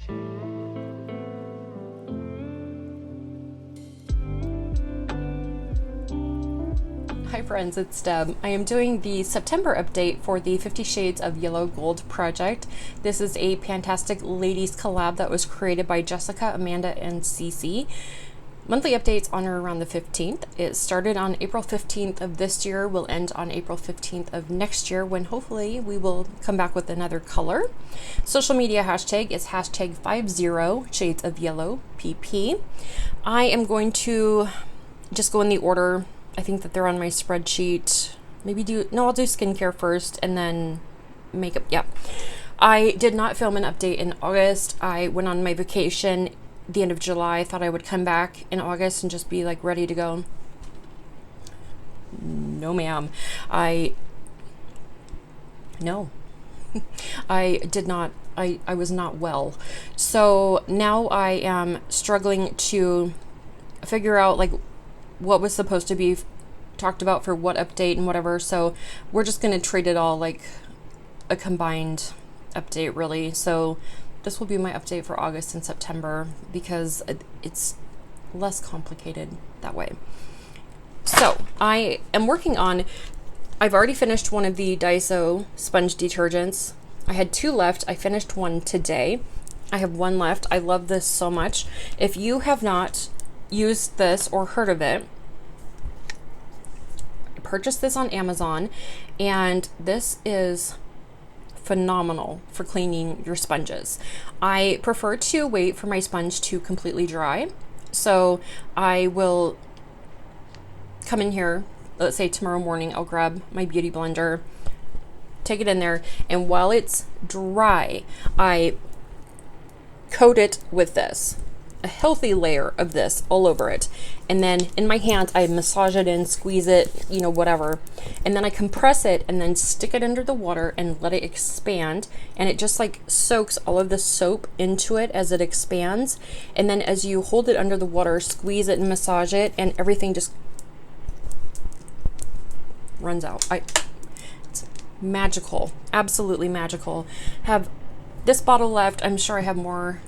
Hi friends, it's Deb. I am doing the September update for the 50 Shades of Yellow Gold project. This is a fantastic ladies collab that was created by Jessica, Amanda, and Cece. Monthly updates on or around the 15th. It started on April 15th of this year, will end on April 15th of next year, when hopefully we will come back with another color. Social media hashtag is hashtag 50 Shades of Yellow PP. I am going to just go in the order. I think that they're on my spreadsheet. I'll do skincare first and then makeup. Yeah. I did not film an update in August. I went on my vacation the end of July. I thought I would come back in August and just be like ready to go. No, ma'am. No. I did not. I was not well. So now I am struggling to figure out like what was supposed to be talked about for what update and whatever. So we're just going to treat it all like a combined update, really. So this will be my update for August and September because it's less complicated that way. So I am working on, I've already finished one of the Daiso sponge detergents. I had 2 left. I finished one today. I have 1 left. I love this so much. If you have not used this or heard of it, I purchased this on Amazon, and this is phenomenal for cleaning your sponges. I prefer to wait for my sponge to completely dry, so I will come in here, let's say tomorrow morning, I'll grab my beauty blender, take it in there, and while it's dry, I coat it with this, a healthy layer of this all over it, and then in my hand I massage it in, squeeze it, you know, whatever, and then I compress it and then stick it under the water and let it expand, and it just like soaks all of the soap into it as it expands, and then as you hold it under the water, squeeze it and massage it, and everything just runs out. It's magical, absolutely magical. Have this bottle left. I'm sure I have more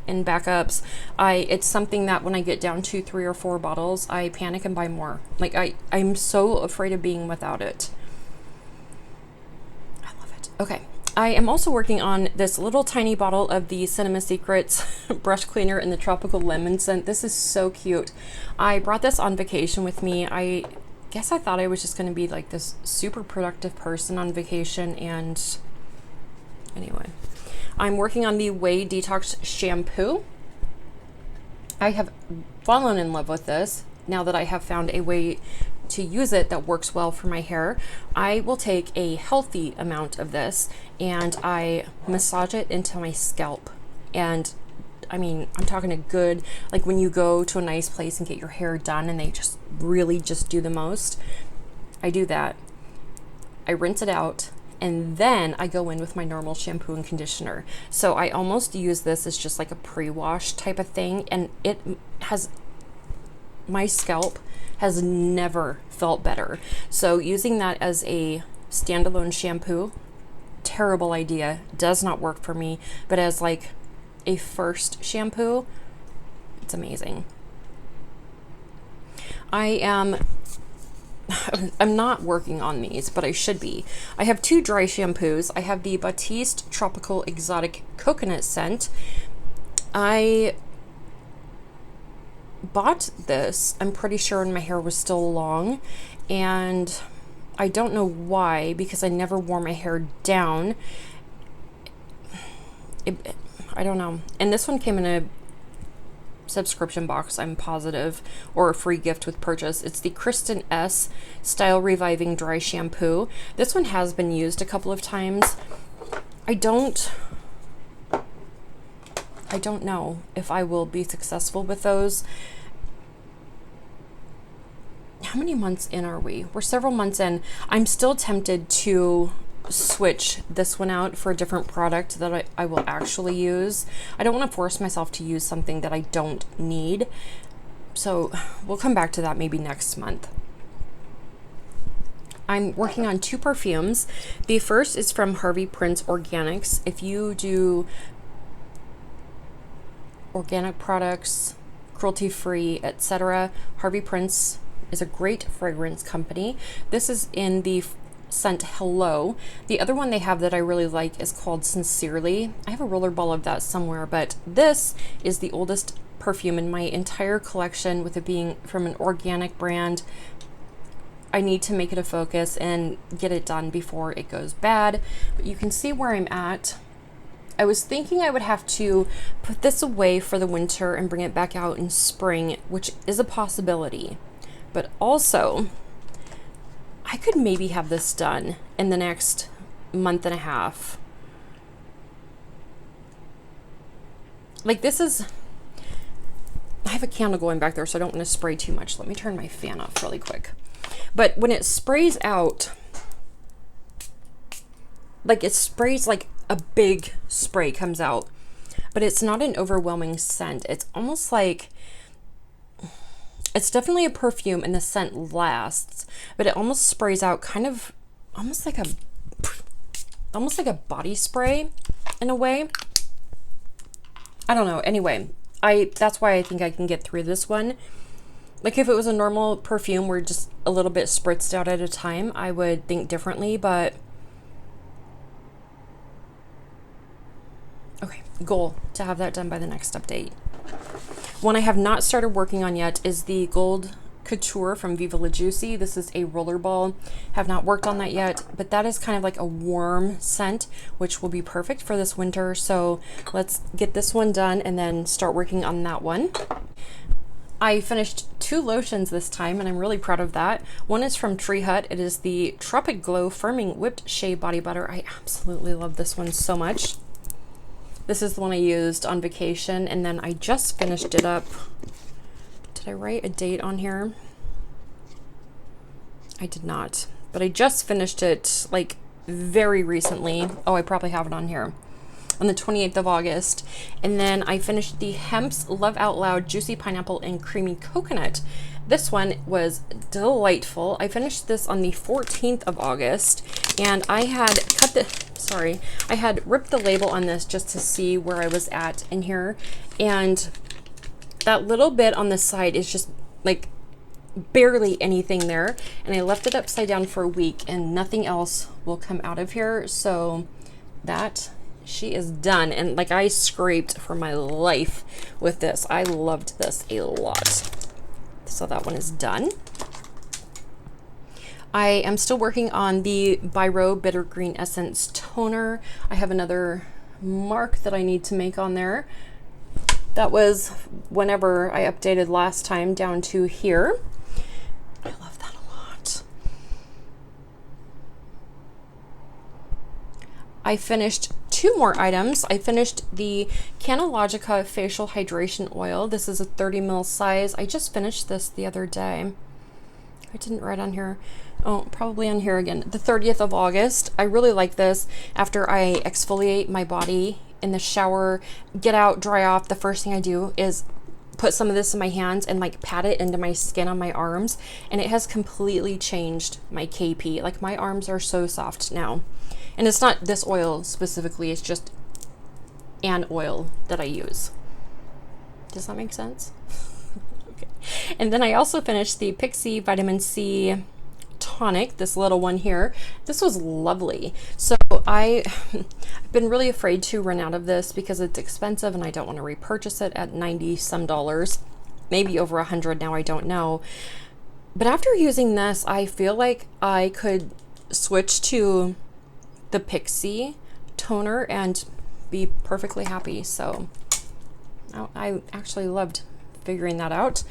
in backups. It's something that when I get down to 3 or 4 bottles, I panic and buy more. Like I'm so afraid of being without it. I love it. Okay. I am also working on this little tiny bottle of the Cinema Secrets brush cleaner in the tropical lemon scent. This is so cute. I brought this on vacation with me. I guess I thought I was just going to be like this super productive person on vacation, and anyway. I'm working on the Way Detox shampoo. I have fallen in love with this now that I have found a way to use it that works well for my hair. I will take a healthy amount of this and I massage it into my scalp. And I mean, I'm talking a good, like when you go to a nice place and get your hair done and they just really just do the most. I do that. I rinse it out. And then I go in with my normal shampoo and conditioner. So I almost use this as just like a pre-wash type of thing. And my scalp has never felt better. So using that as a standalone shampoo, terrible idea, does not work for me. But as like a first shampoo, it's amazing. I'm not working on these, but I should be. I have 2 dry shampoos. I have the Batiste Tropical Exotic Coconut Scent. I bought this, I'm pretty sure, when my hair was still long, and I don't know why, because I never wore my hair down. I don't know. And this one came in a subscription box, I'm positive, or a free gift with purchase. It's the Kristen S Style Reviving Dry Shampoo. This one has been used a couple of times. I don't know if I will be successful with those. How many months in are we? We're several months in. I'm still tempted to switch this one out for a different product that I will actually use. I don't want to force myself to use something that I don't need. So we'll come back to that maybe next month. I'm working on 2 perfumes. The first is from Harvey Prince Organics. If you do organic products, cruelty-free, etc. Harvey Prince is a great fragrance company. This is in the scent Hello. The other one they have that I really like is called Sincerely. I have a roller ball of that somewhere, but this is the oldest perfume in my entire collection, with it being from an organic brand. I need to make it a focus and get it done before it goes bad. But you can see where I'm at. I was thinking I would have to put this away for the winter and bring it back out in spring, which is a possibility. But also, I could maybe have this done in the next month and a half. Like, this is, I have a candle going back there, so I don't want to spray too much. Let me turn my fan off really quick. But when it sprays out, like, it sprays like a big spray comes out, but it's not an overwhelming scent. It's almost like, it's definitely a perfume and the scent lasts, but it almost sprays out kind of almost like a body spray in a way. I don't know. Anyway, that's why I think I can get through this one. Like, if it was a normal perfume where just a little bit spritzed out at a time, I would think differently, but okay, goal to have that done by the next update. One I have not started working on yet is the Gold Couture from Viva La Juicy. This is a rollerball. Have not worked on that yet, but that is kind of like a warm scent, which will be perfect for this winter. So let's get this one done and then start working on that one. I finished 2 lotions this time, and I'm really proud of that. One is from Tree Hut. It is the Tropic Glow Firming Whipped Shea Body Butter. I absolutely love this one so much. This is the one I used on vacation, and then I just finished it up. Did I write a date on here? I did not, but I just finished it like very recently. Oh, I probably have it on here. On the 28th of August. And then I finished the Hemp's Love Out Loud Juicy Pineapple and Creamy Coconut. This one was delightful. I finished this on the 14th of August, and I had I had ripped the label on this just to see where I was at in here, and that little bit on the side is just like barely anything there, and I left it upside down for a week and nothing else will come out of here. So that she is done, and like, I scraped for my life with this. I loved this a lot. So that one is done. I am still working on the Biro Bitter Green Essence Toner. I have another mark that I need to make on there. That was whenever I updated last time down to here. I love that a lot. I finished 2 more items. I finished the Canalogica Facial Hydration Oil. This is a 30 ml size. I just finished this the other day. I didn't write on here. Oh, probably on here again. The 30th of August. I really like this. After I exfoliate my body in the shower, get out, dry off, the first thing I do is put some of this in my hands and like pat it into my skin on my arms, and it has completely changed my KP. Like, my arms are so soft now. And it's not this oil specifically, it's just an oil that I use. Does that make sense? Okay. And then I also finished the Pixie Vitamin C Tonic, this little one here. This was lovely. So I've been really afraid to run out of this because it's expensive and I don't want to repurchase it at $90 some, maybe over $100 now, I don't know. But after using this, I feel like I could switch to the Pixie toner and be perfectly happy. So I actually loved figuring that out.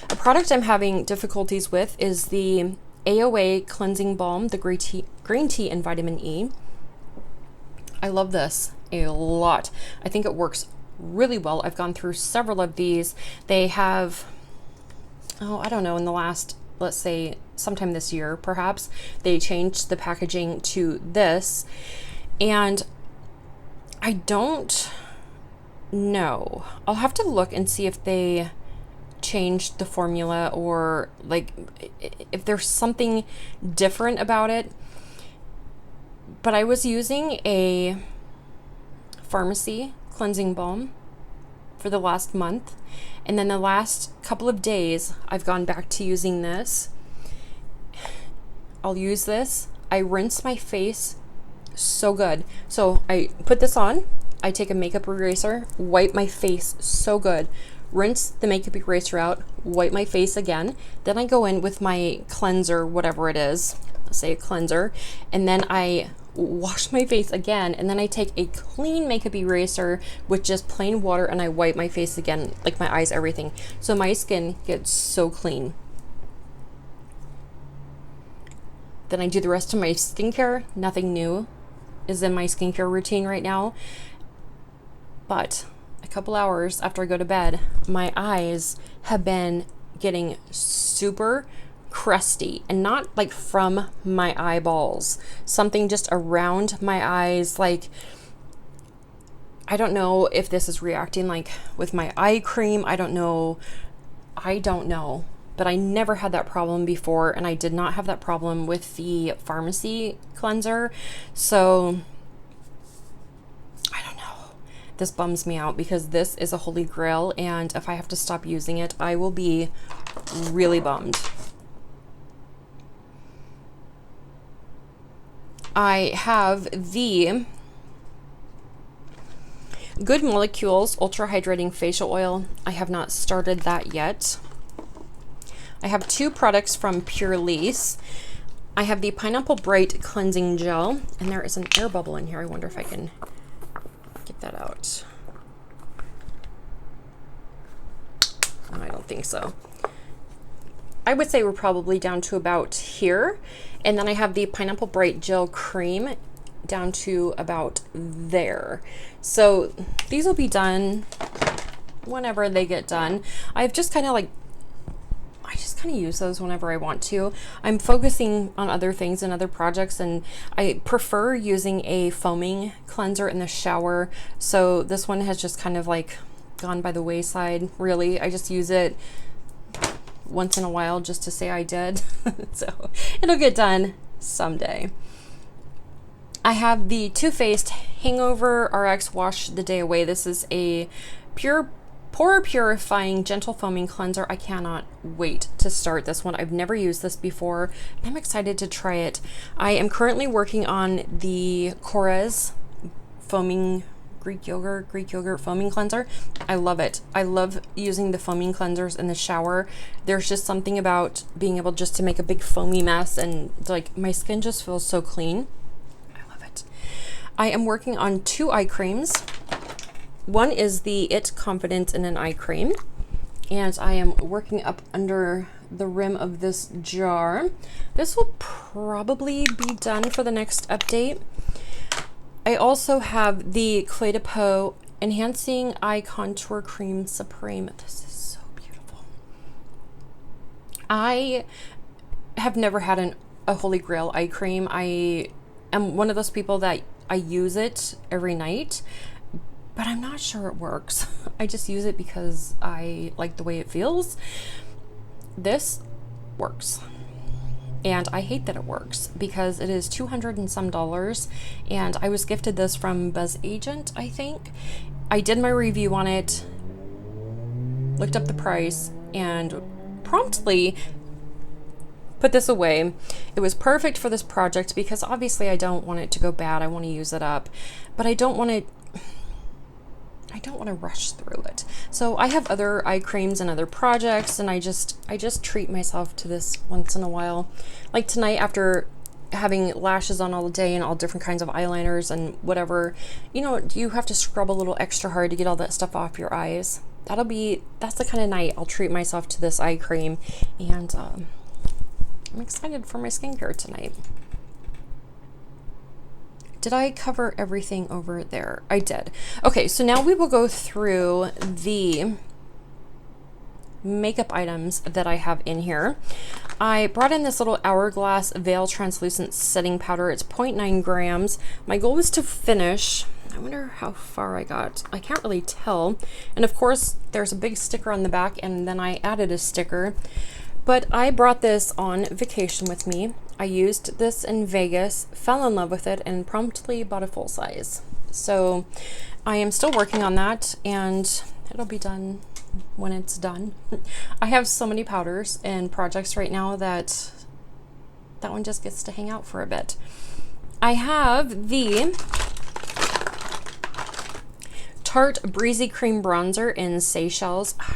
A product I'm having difficulties with is the AOA Cleansing Balm, the green tea and vitamin E. I love this a lot. I think it works really well. I've gone through several of these. They have, I don't know, in the last, let's say sometime this year perhaps, they changed the packaging to this, and I don't know. I'll have to look and see if they changed the formula or like if there's something different about it. But I was using a pharmacy cleansing balm for the last month. And then the last couple of days, I've gone back to using this. I'll use this. I rinse my face so good. So I put this on. I take a makeup eraser, wipe my face so good. Rinse the makeup eraser out, wipe my face again. Then I go in with my cleanser, whatever it is, let's say a cleanser, and then I wash my face again, and then I take a clean makeup eraser with just plain water and I wipe my face again, like my eyes, everything. So my skin gets so clean. Then I do the rest of my skincare. Nothing new is in my skincare routine right now. But a couple hours after I go to bed, my eyes have been getting super crusty, and not like from my eyeballs, something just around my eyes. Like, I don't know if this is reacting like with my eye cream. I don't know, but I never had that problem before, and I did not have that problem with the pharmacy cleanser. So I don't know, this bums me out because this is a holy grail, and if I have to stop using it, I will be really bummed. I have the Good Molecules Ultra Hydrating Facial Oil. I have not started that yet. I have two products from Pure Lease. I have the Pineapple Bright Cleansing Gel, and there is an air bubble in here. I wonder if I can get that out. I don't think so. I would say we're probably down to about here. And then I have the Pineapple Bright Gel Cream down to about there. So these will be done whenever they get done. I've just kind of like, I just kind of use those whenever I want to. I'm focusing on other things and other projects, and I prefer using a foaming cleanser in the shower. So this one has just kind of like gone by the wayside, really. I just use it once in a while just to say I did. So it'll get done someday. I have the Too Faced Hangover RX Wash the Day Away. This is a pore purifying gentle foaming cleanser. I cannot wait to start this one. I've never used this before. I'm excited to try it. I am currently working on the Korres foaming Greek yogurt foaming cleanser. I love it. I love using the foaming cleansers in the shower. There's just something about being able just to make a big foamy mess, and like my skin just feels so clean. I love it. I am working on two eye creams. One is the It Confident in an Eye Cream, and I am working up under the rim of this jar. This will probably be done for the next update. I also have the Clé de Peau Enhancing Eye Contour Cream Supreme. This is so beautiful. I have never had a Holy Grail eye cream. I am one of those people that I use it every night, but I'm not sure it works. I just use it because I like the way it feels. This works. And I hate that it works because it is $200 and some, and I was gifted this from Buzz Agent, I think. I did my review on it, looked up the price, and promptly put this away. It was perfect for this project because obviously I don't want it to go bad. I want to use it up, but I don't want to rush through it. So I have other eye creams and other projects, and I just treat myself to this once in a while. Like tonight, after having lashes on all day and all different kinds of eyeliners and whatever, you know, you have to scrub a little extra hard to get all that stuff off your eyes. That's the kind of night I'll treat myself to this eye cream, and I'm excited for my skincare tonight. Did I cover everything over there? I did. Okay, so now we will go through the makeup items that I have in here. I brought in this little Hourglass Veil Translucent Setting Powder. It's 0.9 grams. My goal was to finish. I wonder how far I got. I can't really tell. And of course, there's a big sticker on the back, and then I added a sticker. But I brought this on vacation with me. I used this in Vegas, fell in love with it, and promptly bought a full size. So I am still working on that and It'll be done when it's done. I have so many powders and projects right now that that one just gets to hang out for a bit. I have the Tarte Breezy Cream Bronzer in Seychelles. I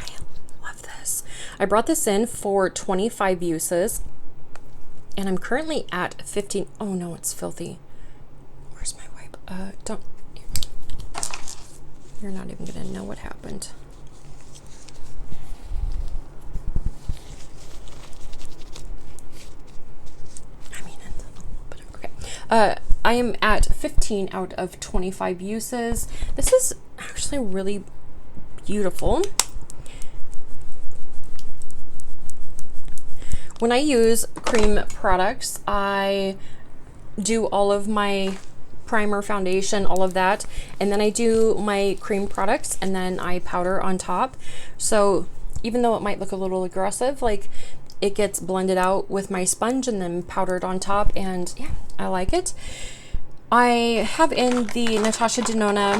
love this. I brought this in for 25 uses, and I'm currently at 15. Oh no, it's filthy. Where's my wipe? Don't. You're not even gonna know what happened. I mean, it's a little bit of, okay. I am at 15 out of 25 uses. This is actually really beautiful. When I use cream products, I do all of my primer, foundation, all of that, and then I do my cream products, and then I powder on top. So even though it might look a little aggressive, like, it gets blended out with my sponge and then powdered on top, and yeah, I like it. I have in the Natasha Denona,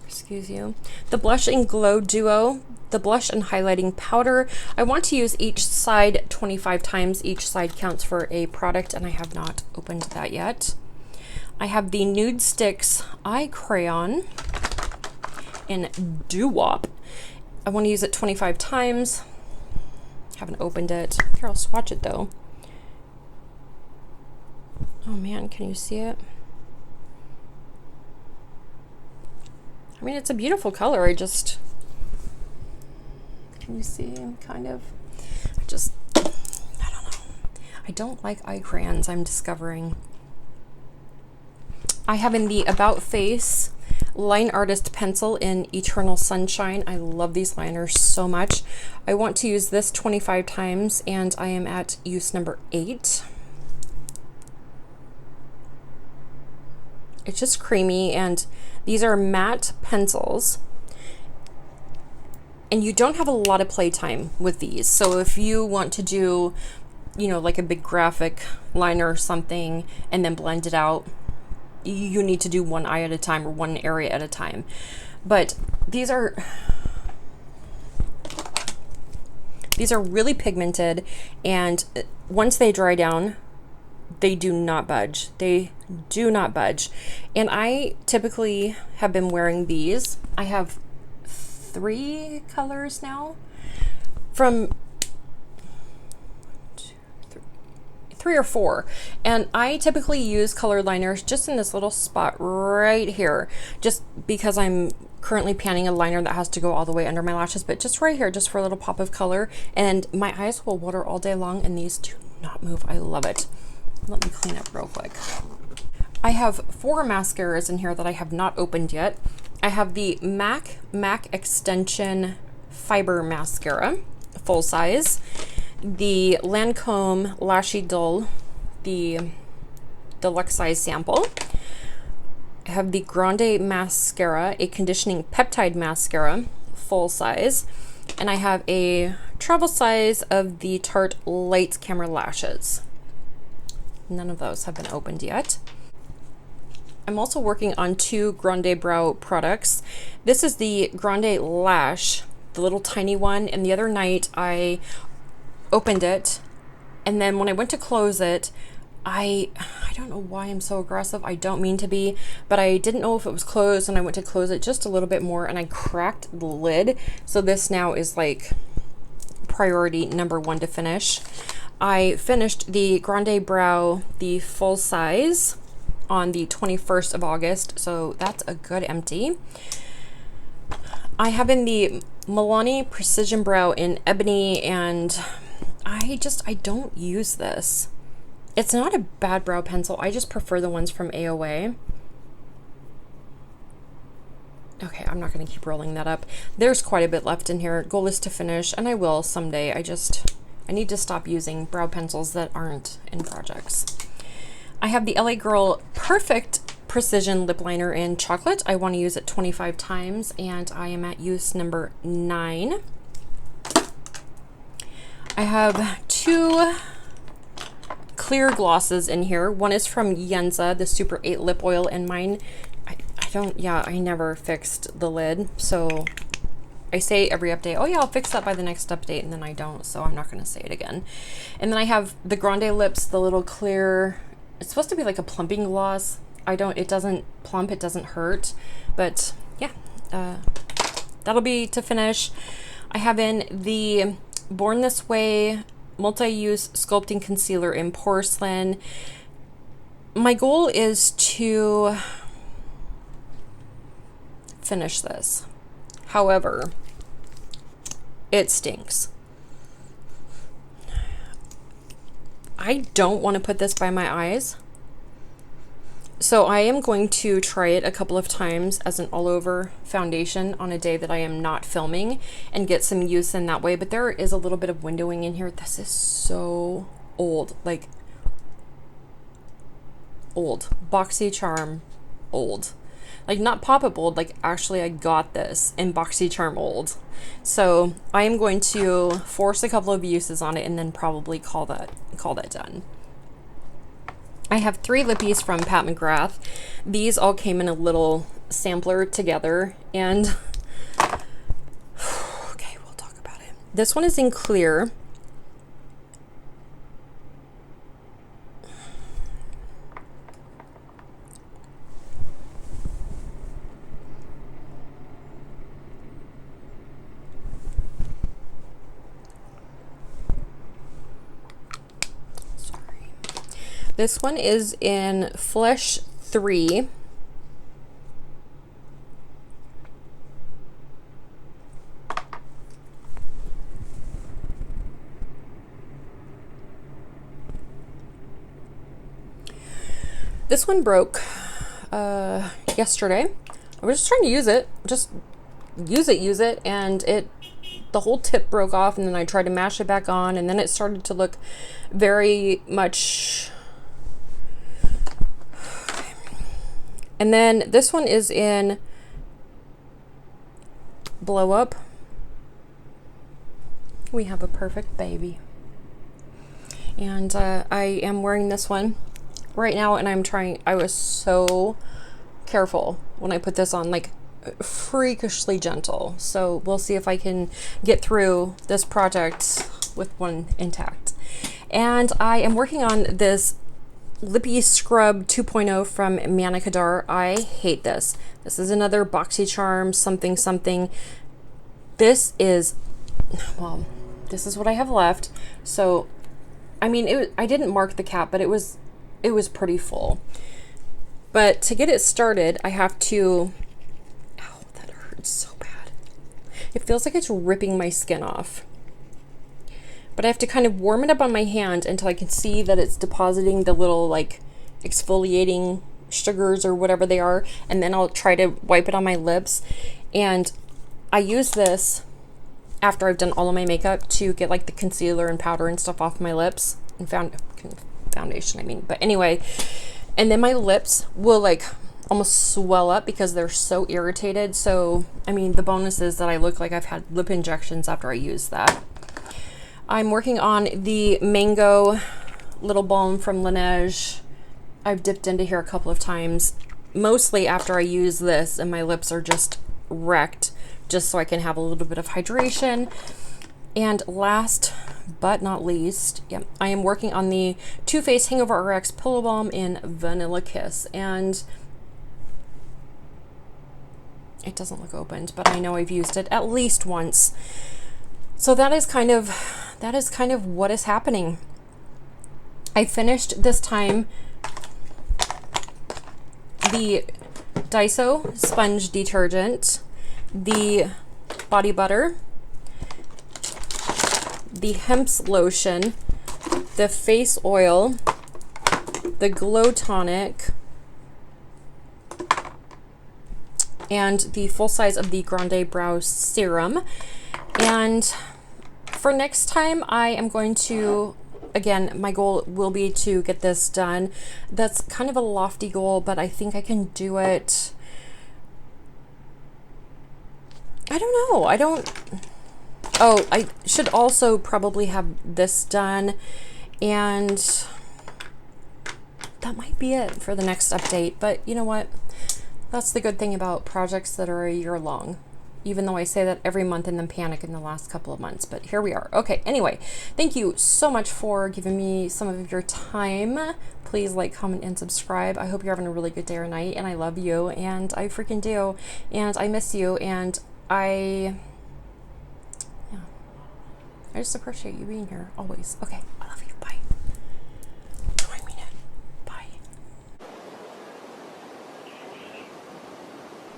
excuse you, the Blush and Glow Duo, the blush and highlighting powder. I want to use each side 25 times. Each side counts for a product, and I have not opened that yet. I have the Nude Sticks Eye Crayon in Doo Wop. I want to use it 25 times. Haven't opened it. Here, I'll swatch it though. Oh man, can you see it? I mean, it's a beautiful color. I just, can you see? Kind of. I don't know. I don't like eye crayons, I'm discovering. I have in the About Face Line Artist Pencil in Eternal Sunshine. I love these liners so much. I want to use this 25 times, and I am at use number 8. It's just creamy, and these are matte pencils. And you don't have a lot of playtime with these. So if you want to do, you know, like a big graphic liner or something, and then blend it out, you need to do one eye at a time or one area at a time. But these are really pigmented, and once they dry down, they do not budge. They do not budge. And I typically have been wearing these. I have 3 colors now, from 3 or 4, and I typically use color liners just in this little spot right here, just because I'm currently panning a liner that has to go all the way under my lashes, but just right here, just for a little pop of color, and my eyes will water all day long, and these do not move. I love it. Let me clean up real quick. I have 4 mascaras in here that I have not opened yet. I have the MAC Extension Fiber Mascara, full size. The Lancome Lashy Dull, the deluxe size sample. I have the Grande Mascara, a conditioning peptide mascara, full size. And I have a travel size of the Tarte Light Camera Lashes. None of those have been opened yet. I'm also working on 2 Grande Brow products. This is the Grande Lash, the little tiny one, and the other night I opened it, and then when I went to close it, I don't know why I'm so aggressive. I don't mean to be, but I didn't know if it was closed, and I went to close it just a little bit more, and I cracked the lid. So this now is like priority number 1 to finish. I finished the Grande Brow, the full size, on the 21st of August, so that's a good empty. I have in the Milani Precision Brow in Ebony, and I don't use this. It's not a bad brow pencil. I just prefer the ones from AOA. Okay, I'm not going to keep rolling that up. There's quite a bit left in here. Goal is to finish, and I will someday. I need to stop using brow pencils that aren't in projects. I have the LA Girl Perfect Precision Lip Liner in Chocolate. I want to use it 25 times, and I am at use number 9. I have 2 clear glosses in here. One is from Yenza, the Super 8 Lip Oil, and mine, I I never fixed the lid. So I say every update, oh yeah, I'll fix that by the next update, and then I don't, so I'm not going to say it again. And then I have the Grande Lips, the little clear, it's supposed to be like a plumping gloss. It doesn't plump, it doesn't hurt, but yeah, that'll be to finish. I have in the Born This Way multi-use sculpting concealer in porcelain. My goal is to finish this. However, it stinks. I don't want to put this by my eyes. So I am going to try it a couple of times as an all over foundation on a day that I am not filming and get some use in that way. But there is a little bit of windowing in here. This is so old, like old. BoxyCharm old. Like not pop-up old, like actually I got this in BoxyCharm old. So I am going to force a couple of uses on it and then probably call that done. I have 3 lippies from Pat McGrath. These all came in a little sampler together, and okay, we'll talk about it. This one is in clear. This one is in Flesh 3. This one broke yesterday. I was just trying to use it. Just use it, and the whole tip broke off, and then I tried to mash it back on, and then it started to look very much. And then this one is in Blow Up. We have a perfect baby. And I am wearing this one right now, and I was so careful when I put this on, like freakishly gentle. So we'll see if I can get through this project with one intact. And I am working on this Lippy Scrub 2.0 from Manicadar. I hate this. This is another BoxyCharm something. This is, well, this is what I have left. So, I mean, I didn't mark the cap, but it was pretty full. But to get it started, I have to, ow, that hurts so bad. It feels like it's ripping my skin off. But I have to kind of warm it up on my hand until I can see that it's depositing the little like exfoliating sugars or whatever they are. And then I'll try to wipe it on my lips. And I use this after I've done all of my makeup to get like the concealer and powder and stuff off my lips. And foundation, I mean. But anyway, and then my lips will like almost swell up because they're so irritated. So, I mean, the bonus is that I look like I've had lip injections after I use that. I'm working on the Mango Little Balm from Laneige. I've dipped into here a couple of times, mostly after I use this and my lips are just wrecked, just so I can have a little bit of hydration. And last but not least, I am working on the Too Faced Hangover RX Pillow Balm in Vanilla Kiss. And it doesn't look opened, but I know I've used it at least once. So that is kind of what is happening. I finished this time the Daiso sponge detergent, the body butter, the hemp's lotion, the face oil, the glow tonic, and the full size of the Grande Brow Serum. And for next time, I am going to, again, my goal will be to get this done. That's kind of a lofty goal, but I think I can do it. I don't know. Oh, I should also probably have this done. And that might be it for the next update. But you know what? That's the good thing about projects that are a year long. Even though I say that every month and then panic in the last couple of months, but here we are. Okay, anyway, thank you so much for giving me some of your time. Please like, comment, and subscribe. I hope you're having a really good day or night, and I love you, and I freaking do, and I miss you, and I just appreciate you being here always. Okay, I love you. Bye. I mean it. Bye.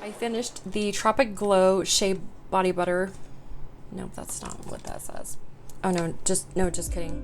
I finished the Tropic Glow Shea Body Butter. Nope, that's not what that says. Oh no, just kidding.